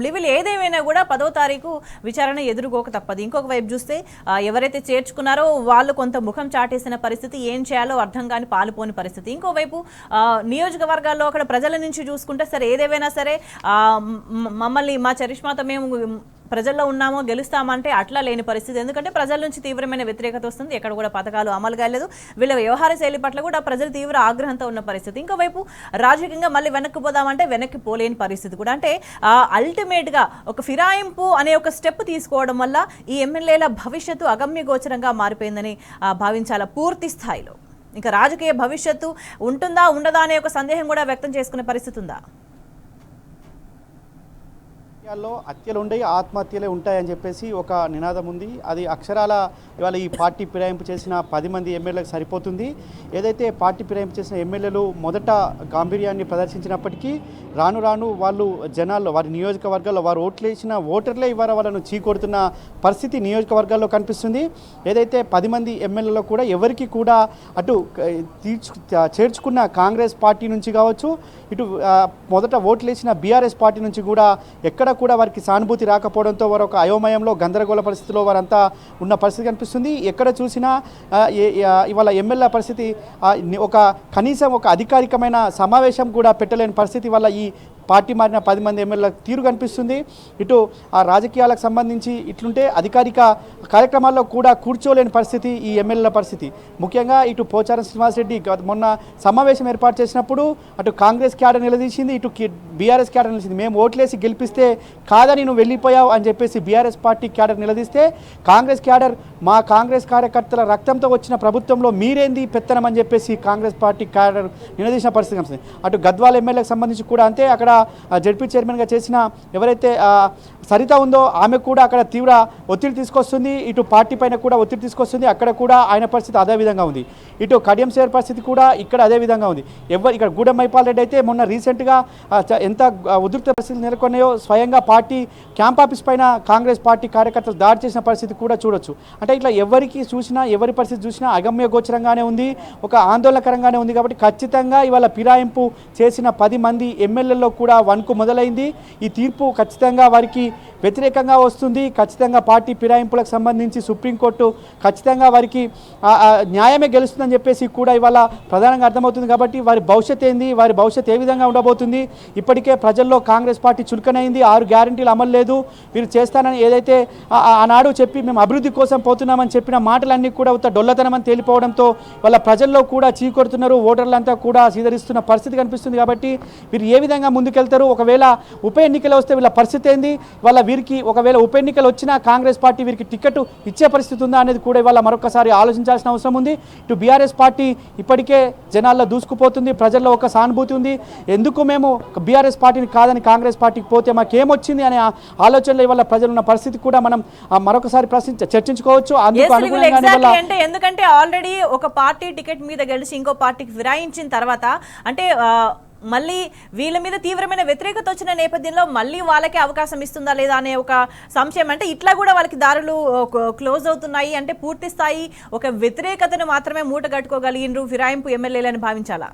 వీళ్ళు ఏదేమైనా కూడా 10వ తారీఖు విచారణ ఎదుర్కోక తప్పదు. ఇంకొక వైపు చూస్తే ఎవరైతే చేర్చుకున్నారో వాళ్ళు కొంత ముఖం చాటేసిన పరిస్థితి, ఏం చేయాలో అర్థం కాని పాలుపోని పరిస్థితి. ఇంకోవైపు నియోజకవర్గాల్లో అక్కడ ప్రజల నుంచి చూసుకుంటే సరే ఏదేమైనా సరే మమ్మల్ని మా చరిష్మాతో మేము ప్రజల్లో ఉన్నామో గెలుస్తామంటే అట్లా లేని పరిస్థితి. ఎందుకంటే ప్రజల నుంచి తీవ్రమైన వ్యతిరేకత వస్తుంది, ఎక్కడ కూడా పథకాలు అమలు కాలేదు, వీళ్ళ వ్యవహార శైలి పట్ల కూడా ప్రజలు తీవ్ర ఆగ్రహంతో ఉన్న పరిస్థితి. ఇంకోవైపు రాజకీయంగా మళ్ళీ వెనక్కి పోదామంటే వెనక్కి పోలేని పరిస్థితి కూడా. అంటే అల్టిమేట్గా ఒక ఫిరాయింపు అనే ఒక స్టెప్ తీసుకోవడం వల్ల ఈ ఎమ్మెల్యేల భవిష్యత్తు అగమ్య గోచరంగా మారిపోయిందని భావించాల పూర్తి స్థాయిలో. ఇంకా రాజకీయ భవిష్యత్తు ఉంటుందా ఉండదా అనే ఒక సందేహం కూడా వ్యక్తం చేసుకునే పరిస్థితి ఉందా? హత్యలు ఉండయి, ఆత్మహత్యలే ఉంటాయని చెప్పేసి ఒక నినాదం ఉంది. అది అక్షరాల ఇవాళ ఈ పార్టీ ఫిరాయింపు చేసిన 10 మంది ఎమ్మెల్యేలకు సరిపోతుంది. ఏదైతే పార్టీ ఫిరాయింపు చేసిన ఎమ్మెల్యేలు మొదట గాంభీర్యాన్ని ప్రదర్శించినప్పటికీ రాను రాను వాళ్ళు జనాల్లో వారి నియోజకవర్గాల్లో వారు ఓట్లు వేసిన ఓటర్లే ఇవాళ వాళ్ళను చీకొడుతున్న పరిస్థితి నియోజకవర్గాల్లో కనిపిస్తుంది. ఏదైతే 10 మంది ఎమ్మెల్యేలో కూడా ఎవరికి కూడా అటు చేర్చుకున్న కాంగ్రెస్ పార్టీ నుంచి కావచ్చు, ఇటు మొదట ఓట్లు వేసిన బీఆర్ఎస్ పార్టీ నుంచి కూడా ఎక్కడ కూడా వారికి సానుభూతి రాకపోవడంతో వారు ఒక అయోమయంలో గందరగోళ పరిస్థితిలో వారంతా ఉన్న పరిస్థితి కనిపిస్తుంది. ఎక్కడ చూసినా ఇవాళ ఎమ్మెల్యే పరిస్థితి ఒక కనీసం ఒక అధికారికమైన సమావేశం కూడా పెట్టలేని పరిస్థితి వల్ల ఈ పార్టీ మారిన 10 మంది ఎమ్మెల్యేల తీరు కనిపిస్తుంది. ఇటు ఆ రాజకీయాలకు సంబంధించి ఇట్లుంటే అధికారిక కార్యక్రమాల్లో కూడా కూర్చోలేని పరిస్థితి ఈ ఎమ్మెల్యేల పరిస్థితి. ముఖ్యంగా ఇటు పోచారం శ్రీనివాసరెడ్డి మొన్న సమావేశం ఏర్పాటు చేసినప్పుడు అటు కాంగ్రెస్ క్యాడర్ నిలదీసింది, ఇటు బీఆర్ఎస్ క్యాడర్ నిలిచింది. మేము ఓట్లేసి గెలిపిస్తే కాదని నువ్వు వెళ్ళిపోయావు అని చెప్పేసి బీఆర్ఎస్ పార్టీ క్యాడర్ నిలదీస్తే కాంగ్రెస్ క్యాడర్ మా కాంగ్రెస్ కార్యకర్తల రక్తంతో వచ్చిన ప్రభుత్వంలో మీరేంది పెత్తనం అని చెప్పేసి కాంగ్రెస్ పార్టీ క్యాడర్ నిలదీసిన పరిస్థితి కనిపిస్తుంది. అటు గద్వాల ఎమ్మెల్యేకి సంబంధించి కూడా అంతే. అక్కడ జడ్పీ చైర్మన్గా చేసిన ఎవరైతే సరిత ఉందో ఆమె కూడా అక్కడ తీవ్ర ఒత్తిడి తీసుకొస్తుంది, ఇటు పార్టీ పైన కూడా ఒత్తిడి తీసుకొస్తుంది. అక్కడ కూడా ఆయన పరిస్థితి అదే విధంగా ఉంది. ఇటు కడియం సేర్ పరిస్థితి కూడా ఇక్కడ అదే విధంగా ఉంది. ఇక్కడ గూడెం మైపాల్ రెడ్డి అయితే మొన్న రీసెంట్గా ఎంత ఉద్రిక్త పరిస్థితులు నెలకొన్నాయో స్వయంగా పార్టీ క్యాంప్ ఆఫీస్ పైన కాంగ్రెస్ పార్టీ కార్యకర్తలు దాడి చేసిన పరిస్థితి కూడా చూడొచ్చు. అంటే ఇట్లా ఎవరికి చూసినా ఎవరి పరిస్థితి చూసినా అగమ్య గోచరంగానే ఉంది, ఒక ఆందోళనకరంగానే ఉంది. కాబట్టి ఖచ్చితంగా ఇవాళ ఫిరాయింపు చేసిన 10 మంది ఎమ్మెల్యేల్లో కూడా వణుకు మొదలైంది. ఈ తీర్పు ఖచ్చితంగా వారికి వ్యతిరేకంగా వస్తుంది. ఖచ్చితంగా పార్టీ ఫిరాయింపులకు సంబంధించి సుప్రీంకోర్టు ఖచ్చితంగా వారికి న్యాయమే గెలుస్తుందని చెప్పేసి కూడా ఇవాళ ప్రధానంగా అర్థమవుతుంది. కాబట్టి వారి భవిష్యత్ ఏంది, వారి భవిష్యత్ ఏ విధంగా ఉండబోతుంది? ఇప్పటికే ప్రజల్లో కాంగ్రెస్ పార్టీ చులకనైంది, 6 గ్యారంటీలు అమలు లేదు, వీరు చేస్తానని ఏదైతే ఆనాడు చెప్పి మేము అభివృద్ధి కోసం పోతున్నామని చెప్పిన మాటలన్నీ కూడా ఉత్త డొల్లతనమని తేలిపోవడంతో వాళ్ళ ప్రజల్లో కూడా చీకొడుతున్నారు, ఓటర్లంతా కూడా సీదరిస్తున్న పరిస్థితి కనిపిస్తుంది. కాబట్టి వీరు ఏ విధంగా ముందుకెళ్తారు? ఒకవేళ ఉప ఎన్నికలు వస్తే వీళ్ళ పరిస్థితి ఏంది? వాళ్ళ వీరికి ఒకవేళ ఉప ఎన్నికలు వచ్చినా కాంగ్రెస్ పార్టీ వీరికి టికెట్ ఇచ్చే పరిస్థితి ఉందా అనేది కూడా ఇవాళ మరొకసారి ఆలోచించాల్సిన అవసరం ఉంది. ఇటు బీఆర్ఎస్ పార్టీ ఇప్పటికే జనాల్లో దూసుకుపోతుంది, ప్రజల్లో ఒక సానుభూతి ఉంది. ఎందుకు మేము బీఆర్ఎస్ పార్టీని కాదని కాంగ్రెస్ పార్టీకి పోతే మాకేమొచ్చింది అనే ఆలోచనలో ఇవాళ ప్రజలు ఉన్న పరిస్థితి కూడా మనం మరొకసారి చర్చించుకోవచ్చు. ఎందుకంటే ఆల్రెడీ ఒక పార్టీ టికెట్ మీద గెలిచి ఇంకో పార్టీకి ఫిరాయించిన తర్వాత అంటే మళ్ళీ వీళ్ళ మీద తీవ్రమైన వ్యతిరేకత వచ్చిన నేపథ్యంలో మళ్ళీ వాళ్ళకి అవకాశం ఇస్తుందా లేదా అనే ఒక సంశయం. అంటే ఇట్లా కూడా వాళ్ళకి దారులు క్లోజ్ అవుతున్నాయి. అంటే పూర్తి స్థాయి ఒక వ్యతిరేకతను మాత్రమే మూట కట్టుకోగలిగినరు ఫిరాయింపు ఎమ్మెల్యేలని భావించాలా?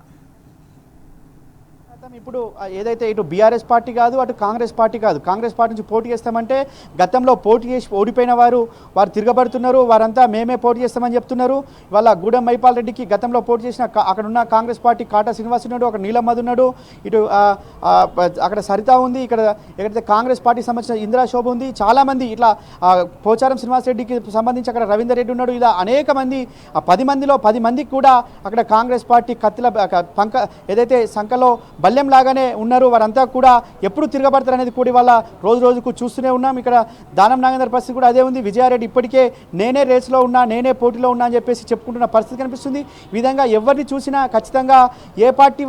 ఇప్పుడు ఏదైతే ఇటు బీఆర్ఎస్ పార్టీ కాదు, అటు కాంగ్రెస్ పార్టీ కాదు, కాంగ్రెస్ పార్టీ నుంచి పోటీ చేస్తామంటే గతంలో పోటీ చేసి ఓడిపోయిన వారు తిరగబడుతున్నారు. వారంతా మేమే పోటీ చేస్తామని చెప్తున్నారు. వాళ్ళ గూడెం మైపాల్ రెడ్డికి గతంలో పోటీ చేసిన అక్కడున్న కాంగ్రెస్ పార్టీ కాటా శ్రీనివాస్ ఉన్నాడు, అక్కడ నీలమ్మద్ ఉన్నాడు, ఇటు అక్కడ సరిత ఉంది, ఇక్కడ ఎక్కడైతే కాంగ్రెస్ పార్టీకి సంబంధించిన ఇందిరా శోభ ఉంది. చాలామంది ఇట్లా పోచారం శ్రీనివాస్ రెడ్డికి సంబంధించి అక్కడ రవీందర్ రెడ్డి ఉన్నాడు. ఇలా అనేక మంది 10 మందిలో 10 మందికి కూడా అక్కడ కాంగ్రెస్ పార్టీ కత్తిల ఏదైతే సంఖలో లాగానే ఉన్నారు. వారంతా కూడా ఎప్పుడు తిరగబడతారు అనేది కూడా ఇవాళ రోజు రోజుకు చూస్తూనే ఉన్నాం. ఇక్కడ దానం నాగేందర్ పరిస్థితి కూడా అదే ఉంది. విజయారెడ్డి ఇప్పటికే నేనే రేసులో ఉన్నా, నేనే పోటీలో ఉన్నా అని చెప్పేసి చెప్పుకుంటున్న పరిస్థితి కనిపిస్తుంది. ఈ విధంగా ఎవరిని చూసినా ఖచ్చితంగా ఏ పార్టీ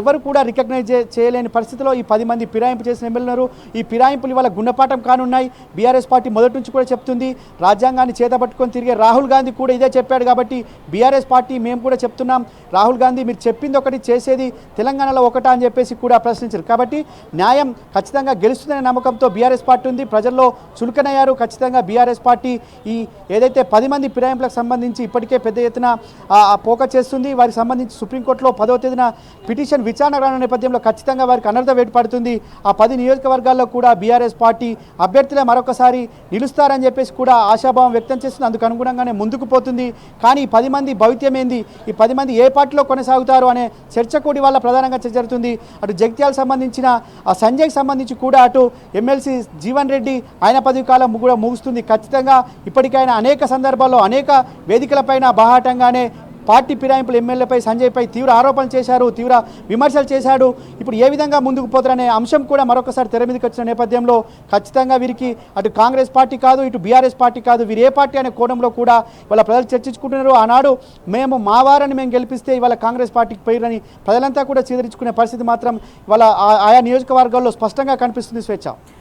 ఎవరు కూడా రికగ్నైజ్ చేయలేని పరిస్థితిలో ఈ 10 మంది ఫిరాయింపు చేసిన ఎమ్మెల్యేలు. ఈ ఫిరాయింపులు ఇవాళ గుణపాఠం కానున్నాయి. బీఆర్ఎస్ పార్టీ మొదటి నుంచి కూడా చెప్తుంది, రాజ్యాంగాన్ని చేతపట్టుకొని తిరిగే రాహుల్ గాంధీ కూడా ఇదే చెప్పాడు. కాబట్టి బీఆర్ఎస్ పార్టీ మేము కూడా చెప్తున్నాం, రాహుల్ గాంధీ మీరు చెప్పింది ఒకటి చేసేది తెలంగాణలో ఒకటా అని చెప్పేసి కూడా ప్రశ్నించారు. కాబట్టి న్యాయం ఖచ్చితంగా గెలుస్తుందనే నమ్మకంతో బీఆర్ఎస్ పార్టీ ఉంది. ప్రజల్లో చులకనయ్యారు. ఖచ్చితంగా బీఆర్ఎస్ పార్టీ ఈ ఏదైతే 10 మంది ఫిరాయింపులకు సంబంధించి ఇప్పటికే పెద్ద ఎత్తున పోక చేస్తుంది. వారికి సంబంధించి సుప్రీంకోర్టులో 10వ తేదీన పిటిషన్ విచారణ రానున్న నేపథ్యంలో ఖచ్చితంగా వారికి అనర్థ వేటు పడుతుంది. ఆ 10 నియోజకవర్గాల్లో కూడా బీఆర్ఎస్ పార్టీ అభ్యర్థులే మరొకసారి నిలుస్తారని చెప్పేసి కూడా ఆశాభావం వ్యక్తం చేస్తుంది. అందుకు అనుగుణంగానే ముందుకు పోతుంది. కానీ ఈ 10 మంది భవిత్యం ఏంది, ఈ 10 మంది ఏ పార్టీలో కొనసాగుతారు అనే చర్చ కూడా వాళ్ళ ప్రధానంగా చర్చ జరుగుతుంది. అటు జగిత్యాలకు సంబంధించిన ఆ సంజయ్కి సంబంధించి కూడా అటు ఎమ్మెల్సీ జీవన్ రెడ్డి ఆయన పదవి కాలం కూడా ముగుస్తుంది. ఖచ్చితంగా ఇప్పటికైనా అనేక సందర్భాల్లో అనేక వేదికలపైన బాహాటంగానే పార్టీ ఫిరాయింపులు ఎమ్మెల్యేపై సంజయ్పై తీవ్ర ఆరోపణలు చేశారు, తీవ్ర విమర్శలు చేశాడు. ఇప్పుడు ఏ విధంగా ముందుకు పోతారనే అంశం కూడా మరొకసారి తెర మీదకి వచ్చిన నేపథ్యంలో ఖచ్చితంగా వీరికి అటు కాంగ్రెస్ పార్టీ కాదు, ఇటు బీఆర్ఎస్ పార్టీ కాదు, వీరు ఏ పార్టీ అనే కోణంలో కూడా వాళ్ళ ప్రజలు చర్చించుకుంటున్నారు. ఆనాడు మేము మా వారిని మేము గెలిపిస్తే ఇవాళ కాంగ్రెస్ పార్టీకి పోయిరని ప్రజలంతా కూడా చీదరించుకునే పరిస్థితి మాత్రం వాళ్ళ ఆయా నియోజకవర్గాల్లో స్పష్టంగా కనిపిస్తుంది. స్వేచ్ఛ.